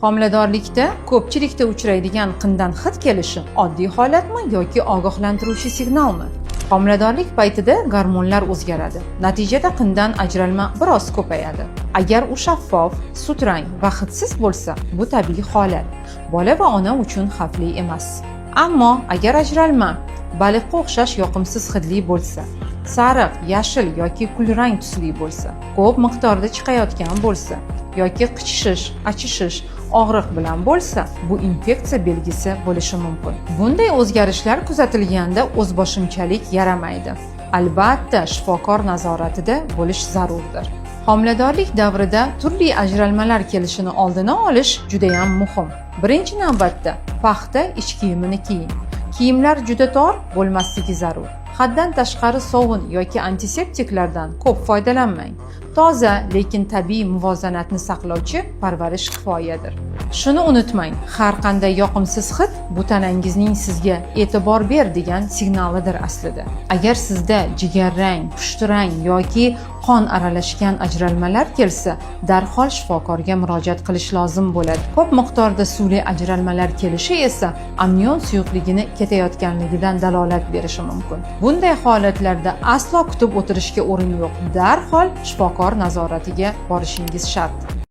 Homiladorlikda ko'pchilikda uchraydigan qindan hid kelishi oddiy holatmi yoki ogohlantiruvchi signalmi? Homiladorlik paytida gormonlar o'zgaradi. Natijada qindan ajralma biroz ko'payadi. Agar u shaffof, sutrang va hidsiz bo'lsa, bu tabiiy holat. Bola va ona uchun xavfli emas. Ammo agar ajralma baliqqa o'xshash yoqimsiz hidli bo'lsa, sariq, yashil yoki kulrang tusli bo'lsa, ko'p miqdorda chiqayotgan bo'lsa yoki qichishish, achishish, og'riq bilan bo'lsa, bu infeksiya belgisi bo'lishi mumkin. Bunday o'zgarishlar kuzatilganda o'zboshimchalik yaramaydi. Albatta, shifokor nazoratida bo'lish zarurdir. Homiladorlik davrida turli ajralmalar kelishini oldini olish juda ham muhim. Birinchi navbatda paxta ich kiyimini kiying. Kiyimlar juda tor bo'lmasligi zarur. Haddan tashqari sovun yoki antiseptiklardan ko'p foydalanmang. Toza, lekin tabiiy muvozanatni saqlovchi parvarish kifoyadir. Shuni unutmang, har qanday yoqimsiz hid bu tanangizning sizga e'tibor ber degan signalidir aslida. Agar sizda jigarrang, pushtirang yoki qon aralashgan ajralmalar kelsa, darhol shifokorga murojaat qilish lozim bo'ladi. Ko'p miqdorda suvli ajralmalar kelishi esa amnion suyuqligini ketayotganligidan dalolat berishi mumkin. Bunday holatlarda aslo kutib o'tirishga o'rin yo'q. Darhol shifokor nazoratiga borishingiz shart.